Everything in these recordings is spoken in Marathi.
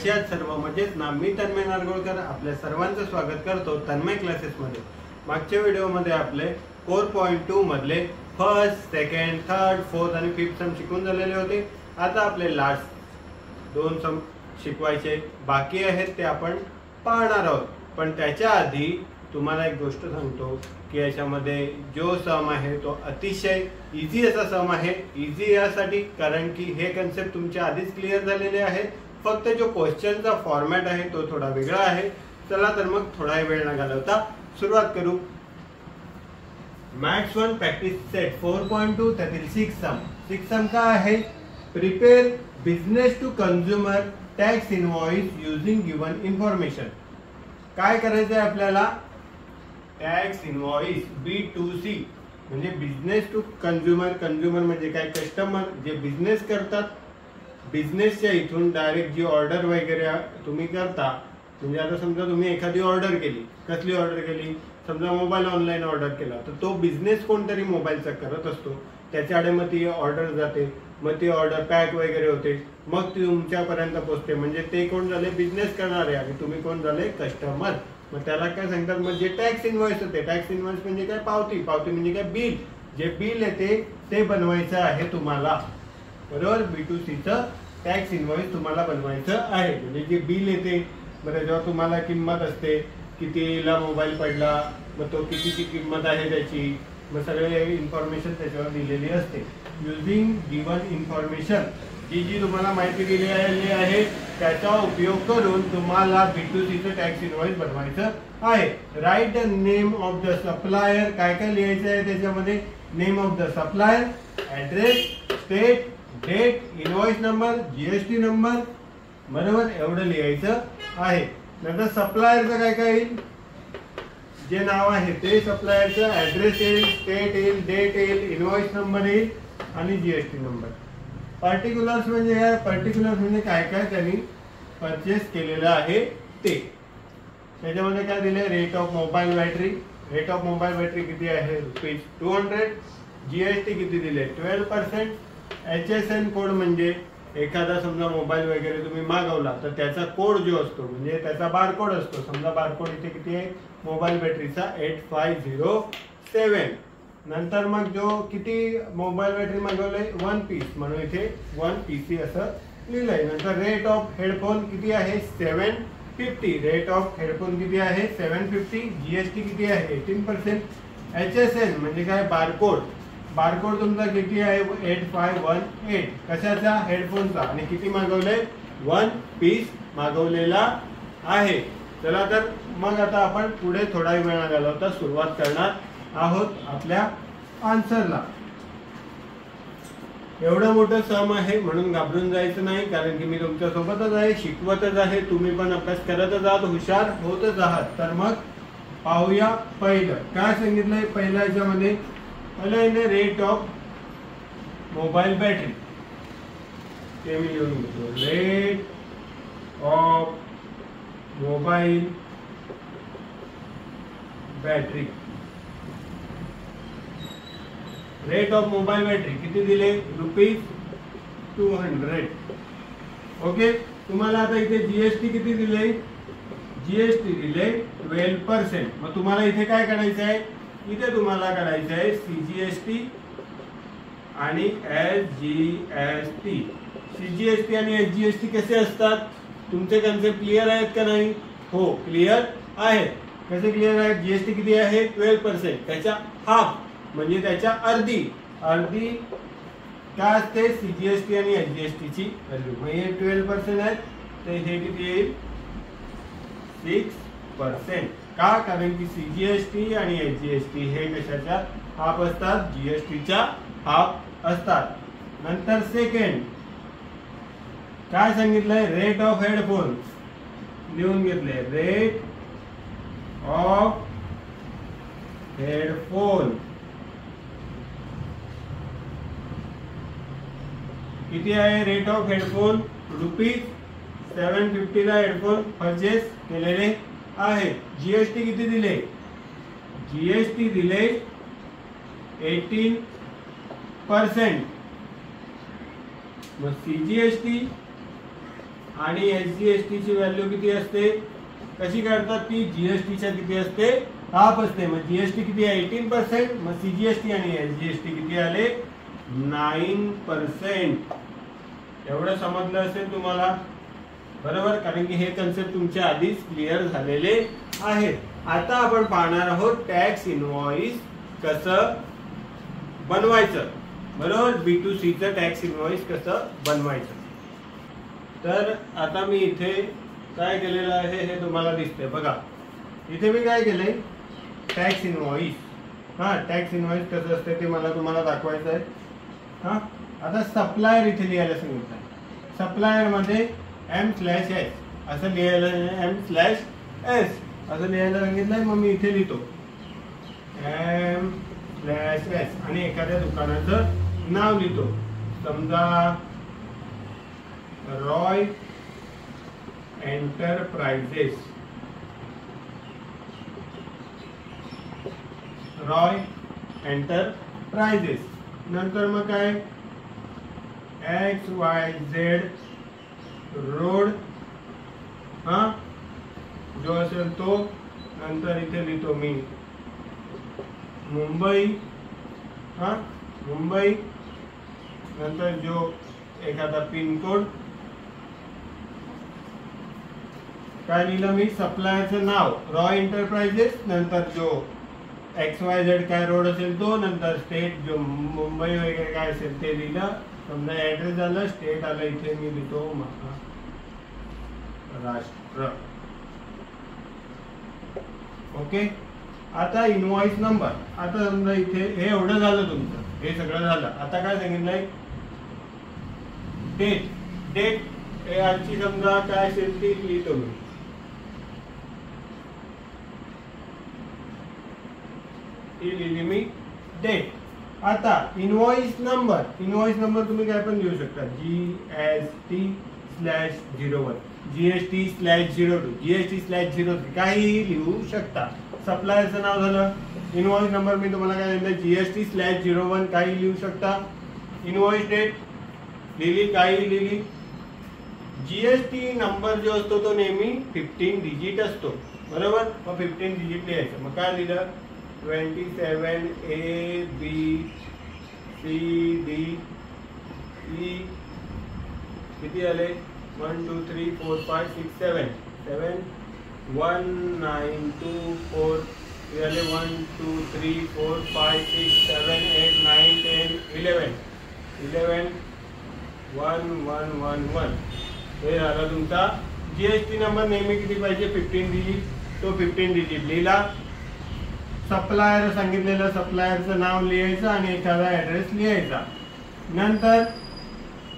कसे आहात सर्व? मजेत ना? मी तन्मय नारगोळकर आपल्या सर्वांचं स्वागत करतो तन्मय क्लासेसमध्ये। मागच्या व्हिडिओमध्ये आपले 4.2 मधले फर्स्ट, सेकंड, थर्ड, फोर्थ आणि फिफ्थ सम शिकून झालेले होते। आता आपले लास्ट 2 सम शिकवायचे बाकी आहेत, ते आपण पाहणार आहोत। पण त्याच्या आधी तुम्हाला एक गोष्ट सांगतो की याच्यामध्ये जो सम आहे तो अतिशय इझी असा सम आहे। इझी यासाठी कारण की हे कन्सेप्ट तुमच्या आधीच क्लिअर झालेले आहे, फक्त जो क्वेश्चनचा फॉर्मॅट आहे तो थोडा वेगळा आहे। चला तर मग थोडा वेळ न घालवता सुरुवात करू। मॅथ्स 1 प्रॅक्टिस सेट 4.2 त्यातील 6 सम। 6 सम का आहे? Prepare business to consumer tax invoice using given information. काय करायचं आहे आपल्याला? टॅक्स इनवॉइस B2C म्हणजे बिझनेस टू कंझ्युमर। कंझ्युमर म्हणजे काय? कस्टमर जे बिझनेस करतात, बिझनेसच्या इथून डायरेक्ट जी ऑर्डर वगैरे तुम्ही करता। म्हणजे आता समजा तुम्ही एखादी ऑर्डर केली, कसली ऑर्डर केली? समजा मोबाईल ऑनलाईन ऑर्डर केला, तर तो बिझनेस कोणतरी मोबाईलचा करत असतो, त्याच्याकडे मग ती ऑर्डर जाते, मग ती ऑर्डर पॅक वगैरे होते, मग ती तुमच्यापर्यंत पोहोचते। म्हणजे ते कोण झाले? बिझनेस करणारे, आणि तुम्ही कोण झाले? कस्टमर। मग त्याला काय सांगतात? मग जे टॅक्स इनवॉइस होते, टॅक्स इनवॉइस म्हणजे काय? पावती। पावती म्हणजे काय? बिल। जे बिल येते ते बनवायचं आहे तुम्हाला, बरोबर? B2C चं टॅक्स इनवॉइस तुम्हाला बनवायचं आहे। म्हणजे जे बिल येते, बरं, जेव्हा तुम्हाला किंमत असते, कितीला मोबाईल पडला, मग तो कितीची किंमत आहे त्याची, मग सगळे इन्फॉर्मेशन त्याच्यावर दिलेली असते। युजिंग गिवन इन्फॉर्मेशन, जी तुम्हाला माहिती दिलेली आहे त्याचा उपयोग करून तुम्हाला B2C चं टॅक्स इनवॉइस बनवायचं आहे। Write the name of the supplier. काय काय लिहायचं आहे त्याच्यामध्ये? Name of the supplier, address, state, date, invoice number, GST number, बरोबर? एवढं लिहायचं आहे। नंतर सप्लायरचं काय काय येईल? जे नाव आहे ते सप्लायरचं, ऍड्रेस येईल, स्टेट येईल, डेट येईल, इनवॉइस नंबर येईल आणि GST नंबर। पर्टिक्युलर्स म्हणजे काय? पर्टिक्युलर्स म्हणजे काय काय त्यांनी परचेस केलेलं आहे ते। त्याच्यामध्ये काय दिले? Rate of mobile battery. Rate of mobile battery किती आहे? ₹200। GST किती दिले? 12%। HSN कोड म्हणजे एखादा समजा मोबाईल वगैरे तुम्ही मागवला तर त्याचा कोड जो असतो, म्हणजे त्याचा बारकोड असतो। समजा बारकोड इथे किती आहे? मोबाईल बॅटरीचा 8507। नंतर मग जो किती मोबाईल बॅटरी मागवले? 1 पीस, म्हणून इथे 1 PC असं लिहिलंय। नंतर रेट ऑफ हेडफोन किती आहे? 750। रेट ऑफ हेडफोन किती आहे? 750। GST किती आहे? 18%। HSN म्हणजे काय? बारकोड। बारकोड तुमचा किती आहे? 8518। कशाचा? हेडफोनचा। आणि किती मागवले? 1 पीस मागवलेला आहे। चला तर मग आता आपण पुढे थोडा वेळ घालवता सुरुवात करणार आहोत आपल्या आन्सरला। एवढं मोठं सम आहे म्हणून घाबरून जायचं नाही, कारण की मी तुमच्या सोबतच आहे, शिकवतच आहे, तुम्ही पण अभ्यास करतच आहात, हुशार होतच आहात। तर मग पाहूया पहिलं काय सांगितलंय। पहिल्या याच्यामध्ये पहिलं रेट ऑफ मोबाईल बॅटरी, ते मी लिहून घेतो। Rate of mobile battery. Rate of mobile battery किती दिले? ₹200। ओके। तुम्हाला आता इथे GST किती दिले? GST दिले 12%। मग तुम्हाला इथे काय करायचं आहे? इथे तुम्हाला करायचं आहे CGST आणि SGST। CGST आणि SGST कसे असतात? तुमचे कन्सेप्ट क्लिअर आहेत का नाही? हो, क्लिअर आहेत। कसे क्लिअर आहेत? GST किती आहे? 12%। त्याच्या हाफ म्हणजे त्याच्या अर्धी काय असते? CGST आणि SGST ची व्हॅल्यू। मग हे 12% आहेत, तर हे किती येईल? 6%। का? कारण की CGST आणि SGST हे कशाच्या हाफ असतात? GST च्या हाफ असतात। नंतर सेकंड काय सांगितलंय? रेट ऑफ हेडफोन लिहून घेतले। रेट ऑफ हेडफोन किती आहे? रेट ऑफ हेडफोन ₹750 ला हेडफोन परचेस केलेले आहे। GST किती दिले? GST दिले 18%। मग CGST आणि SGST ची व्हॅल्यू किती असते, कशी काढतात ती, GSTच्या किती असते, हाफ असते. मग GST किती आहे 18%, मग CGST आणि SGST किती आले 9%. एवढं समजलं असेल तुम्हाला, बरोबर, कारण की हे कन्सेप्ट तुमच्या आधीच क्लिअर झालेले आहेत. आता आपण पाहणार आहोत टॅक्स इनव्हॉइस कसं बनवायचं, बरोबर, B2C चं टॅक्स इनव्हॉइस कसं बनवायचं. तर आता मी इथे काय केलेलं आहे हे तुम्हाला दिसते बघा. इथे मी काय केलंय, टॅक्स इनव्हॉइस. टॅक्स इनव्हॉइस कसं असते ते मला तुम्हाला दाखवायचं आहे. आता सप्लायर इथे लिहायला सांगितलं. सप्लायर मध्ये M/S असं लिहायला, M/S असं लिहायला सांगितलंय. मग मी इथे लिहितो M/S आणि एखाद्या दुकानाचं नाव लिहितो. समजा रॉय एंटरप्राइजेस, रॉय एंटरप्राइजेस. नंतर मग काय XYZ रोड, जो असेल तो. नंतर इथे लिहितो मी मुंबई, मुंबई. नंतर जो एखादा पिनकोड, काय लिहिलं मी, सप्लायरचं नाव रॉय एंटरप्राइजेस. नंतर जो XYZ काय रोड असेल तो. नंतर स्टेट जो मुंबई वगैरे काय असेल ते लिहिलं. समजा ऍड्रेस झालं, स्टेट आलं, इथे मी लिहितो महाराष्ट्र. ओके. आता इनव्हॉइस नंबर. आता समजा इथे हे एवढं झालं तुमचं, हे सगळं झालं. आता काय सांगितलंय, डेट. डेट हे आजची समजा काय असेल ती लिहितो मी. लिहिली मी डेट. आता इनव्हॉइस नंबर. इनव्हॉइस नंबर तुम्ही काय पण लिहू शकता, GST/01, GST/02, GST/03 काही लिहू शकता. सप्लायरचं नाव झालं. इनव्हॉइस नंबर मी तुम्हाला काय सांगितलं, GST/01 काही लिहू शकता. इनव्हॉइस डेट लिहिली, काही लिहिली. GST नंबर जो असतो तो नेहमी 15 डिजिट असतो, बरोबर. मग 15 डिजिट लिहायचं. मग काय लिहिलं, 27ABCDE किती आले, 1 2 3 4 5 6 7 7 1 9 2 4 आले, 1 2 3 4 5 6 7 8 9 10 11 11 1 1 1 1. हे झाला तुमचा GST नंबर. नेहमी किती पाहिजे, 15 डिजिट. तो 15 डिजिट लिहिला. सप्लायर सांगितलेलं, सप्लायरचं नाव लिहायचं आणि एखादा ऍड्रेस लिहायचा. नंतर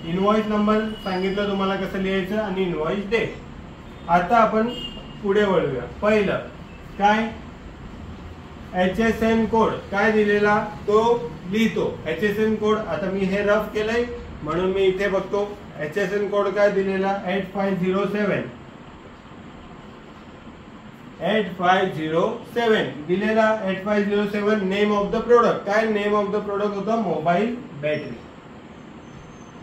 इनव्हॉइस नंबर सांगितलं तुम्हाला कसं लिहायचं आणि इनव्हॉइस डेट. आता आपण पुढे वळूया. पहिलं काय, HSN कोड काय दिलेला तो लिहितो. HSN कोड आता मी हे रफ केलंय म्हणून मी इथे बघतो. HSN कोड काय दिलेला, 8507 8507 दिलेला. 8507 नेम ऑफ द प्रोडक्ट. काय नेम ऑफ द प्रोडक्ट होता, मोबाईल बॅटरी.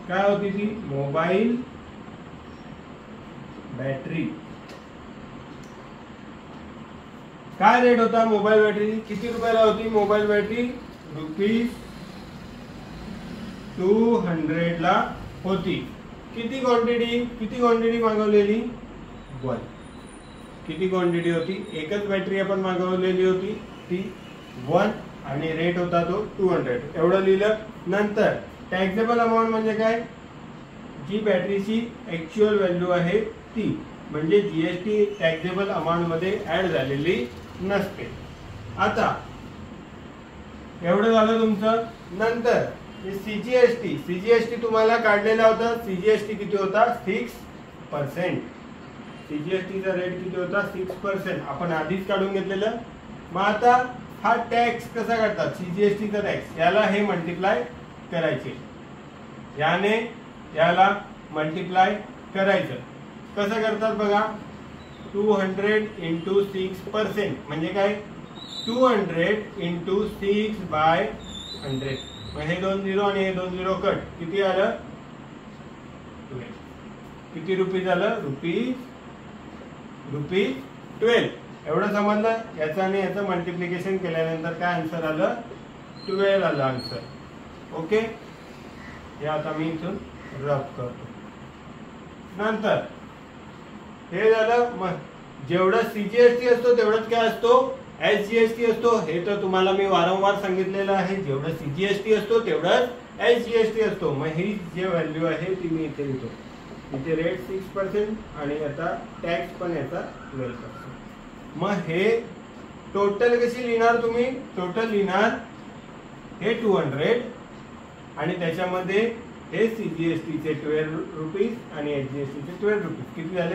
काय होती ती, मोबाईल बॅटरी. काय रेट होता मोबाईल बॅटरी, किती रुपयाला होती मोबाईल बॅटरी, ₹200 ला होती. किती क्वांटिटी मागवलेली, 1. किती क्वांटिटी होती, एकच बॅटरी आपण मागवलेली होती ती 1 आणि रेट होता तो 200. एवढं लिहिलं. नंतर टॅक्सेबल अमाऊंट म्हणजे काय, जी बॅटरीची ऍक्च्युअल व्हॅल्यू आहे ती, म्हणजे GST टॅक्सेबल अमाऊंट मध्ये ऍड झालेली नसते. आता एवढं झालं तुमचं. नंतर CGST तुम्हाला काढलेला होता. CGST किती होता, 6%. CGSTचा रेट किती होता, 6%. आपण आधीच काढून घेतलेलं. मग आता हा टॅक्स कसा काढतात, CGSTचा टॅक्स, याला हे मल्टिप्लाय करायचे, याने याला मल्टिप्लाय करायचं. कसं करतात बघा, 200 × 6% म्हणजे काय, 200 × 6/100. मग हे 2 0 आणि हे 2 0 कट, किती आलं, किती रुपीज आलं? रुपीज 12. एवढं समजलं? याचं आणि याचं मल्टिप्लिकेशन केल्यानंतर काय आन्सर आलं? 12 आलं आन्सर. ओके, हे आता मी इथून रफ करतो. नंतर हे झालं. मग जेवढं सीजीएसटी असतो तेवढंच काय असतो? एसजीएसटी असतो. हे तर तुम्हाला मी वारंवार सांगितलेलं आहे. जेवढं सीजीएसटी असतो तेवढंच एसजीएसटी असतो. मग ही जे व्हॅल्यू आहे ती मी इथे लिहितो. इथे रेट 6% आणि आता टॅक्स पण याचा 12%. मग हे टोटल कशी लिहिणार तुम्ही? टोटल लिहिणार हे 200 आणि त्याच्यामध्ये हे सीजीएसटीचे 12 रुपीज आणि एसजीएसटीचे 12 रुपीज. किती झाले?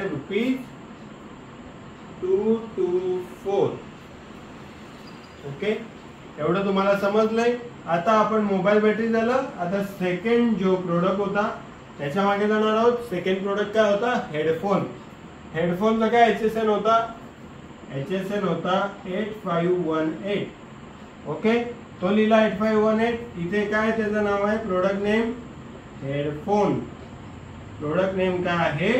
₹224. ओके, एवढं तुम्हाला समजलंय. आता आपण मोबाईल बॅटरी झालं. आता सेकंड जो प्रोडक्ट होता त्याच्या मागे जाणार आहोत. सेकंड प्रोडक्ट काय होता? हेडफोन. हेडफोनचा काय HSN होता? HSN होता 8518. ओके, तो लिहिला 8518. इथे काय त्याचं नाव आहे? Product name headphone. Product name काय आहे?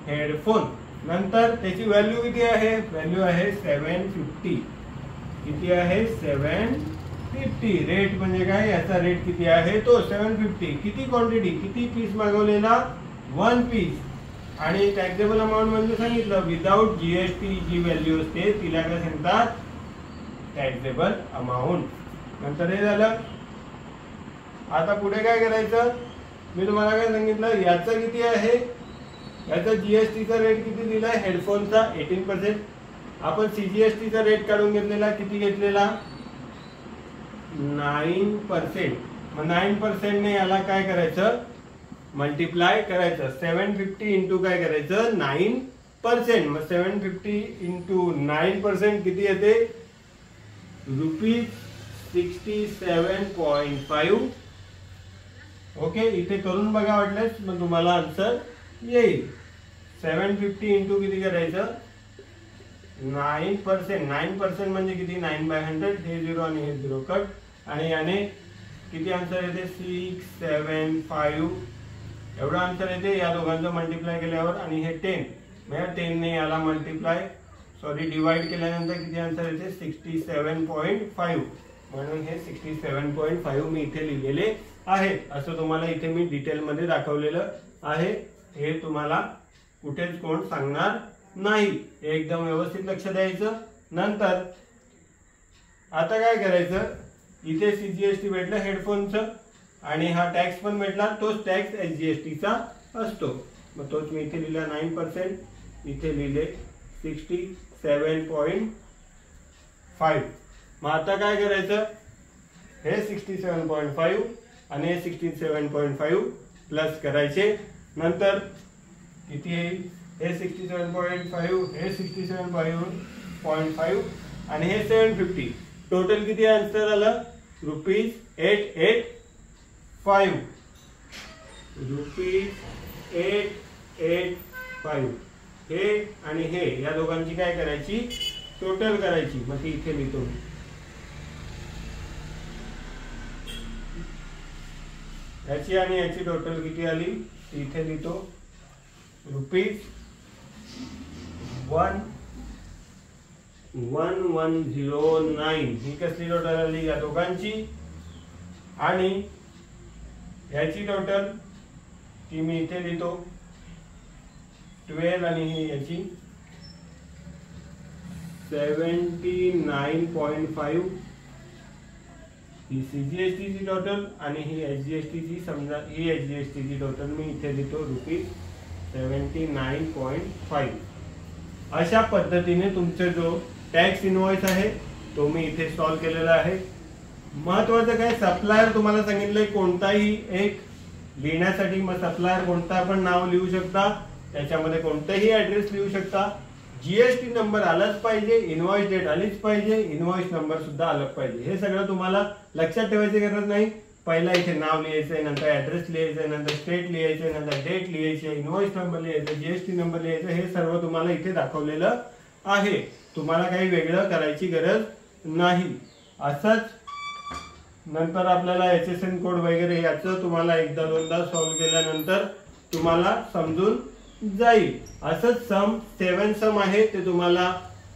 हेडफोन. नंतर त्याची व्हॅल्यू किती आहे? व्हॅल्यू आहे 750. किती आहे? 750. रेट म्हणजे काय? याचा रेट किती आहे? तो 750. किती क्वांटिटी? किती पीस मागवलेला? 1 पीस. आणि टॅक्सेबल अमाऊंट म्हणजे सांगितलं विदाउट जीएसटी जी व्हॅल्यू असते तिला काय सांगतात? Taxable amount. नंतर हे झालं. आता पुढे काय करायचं? मी तुम्हाला काय सांगितलं? याचं किती आहे? याचा जीएसटीचा रेट किती दिलाय? हेडफोनचा 18%. आपण सीजीएसटीचा रेट काढून घेतलेला. किती घेतलेला? 9%. मग 9% ने याला काय करायचं? मल्टिप्लाय करायचं. 750 इंटू काय करायचं? 9%. मग 750 इंटू 9% किती येते? ₹67.5. ओके, इथे करून बघा वाटल्यास मग तुम्हाला आन्सर येईल. 750 इंटू किती करायचं? 9%. 9% म्हणजे किती? 9/100. हे 0 आणि हे 0 कट. आणि याने किती आन्सर येते? 675. एवढा आन्सर येते. या दोघांचं मल्टिप्लाय केल्यावर आणि हे 10. म्हणजे 10 ने याला मल्टिप्लाय डिवाइड केल्यानंतर किती आन्सर येते? 67.5. म्हणून हे 67.5 मी इथे लिहिलेले आहे. असं तुम्हाला इथे मी डिटेल मध्ये दाखवलेलं आहे. हे तुम्हाला कुठेच कोण सांगणार नाही. एकदम व्यवस्थित लक्ष द्यायचं. नंतर आता काय करायचं? इथे सीजीएसटी भेटलं हेडफोनचं आणि हा टॅक्स पण भेटला. तोच टॅक्स एसजीएसटीचा असतो. मग तोच मी इथे लिहिला 9%. इथे लिहिले 67.5. मग आता काय करायचं? हे 67.5 आणि हे 67.5 प्लस करायचे. नंतर किती येईल? हे 67.5, हे 67.5 आणि हे 750. टोटल किती आन्सर आलं? ₹885. ₹885. हे आणि हे या दोघांची काय करायची? टोटल करायची. मग ती इथे लिहितो. याची आणि याची टोटल किती आली ती इथे लिहितो. ₹1109 ही कसली टोटल आली? या दोघांची. आणि याची टोटल ती मी इथे लिहितो 12 आणि ही याची 79.5. ही सीजीएसटी ची टोटल आणि ही एसजीएसटी ची. समजा ही एसजीएसटी ची टोटल मी इथे लिहितो ₹79.5. अशा पद्धतीने तुमचे जो टॅक्स इनवॉइस आहे तो मी इथे सॉल्व केलेला आहे. महत्वाचं काय? सप्लायर तुम्हाला सांगितलंय कोणताही एक लिहिण्यासाठी. मग सप्लायर कोणता पण नाव लिहू शकता. त्याच्यामध्ये कोणताही ऍड्रेस लिहू शकता. जीएसटी नंबर आलाच पाहिजे. इनवॉइस डेट आलीच पाहिजे. इनवॉइस नंबर सुद्धा आलं पाहिजे. हे सगळं तुम्हाला लक्षात ठेवायची गरज नाही. पहिला इथे नाव लिहायचंय, नंतर ऍड्रेस लिहायचंय, नंतर स्टेट लिहायचंय, नंतर डेट लिहायची, इनवॉइस नंबर लिहायचा, जीएसटी नंबर लिहायचा. हे सर्व तुम्हाला इथे दाखवलेलं आहे. तुम्हाला काही वेगळं करायची गरज नाही. असंच नंतर आपल्याला HSN कोड वगैरे याचं तुम्हाला एकदा दोनदा सॉल्व केल्यानंतर तुम्हाला समजून जाईल। असंच सम 7 सम आहे ते तुम्हाला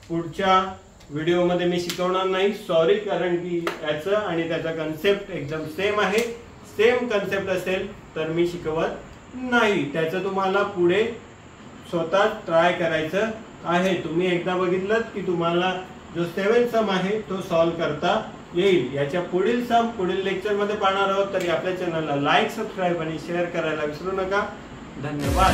पुढच्या व्हिडिओमध्ये मी शिकवणार नाही, सॉरी, कारण की याचं आणि त्याचा कन्सेप्ट एकदम सेम आहे। सेम कन्सेप्ट असेल तर मी शिकवत नाही, त्याचं तुम्हाला पुढे स्वतः ट्राय करायचं आहे। तुम्ही एकदा बघितलं की तुम्हाला जो 7 सम आहे तो सॉल्व करता येईल। याच्या पुढील सम पुढील लेक्चर मध्ये पाहणार आहोत, तरी आपल्या चॅनलला लाईक, सबस्क्राईब आणि शेअर करायला विसरू नका। धन्यवाद।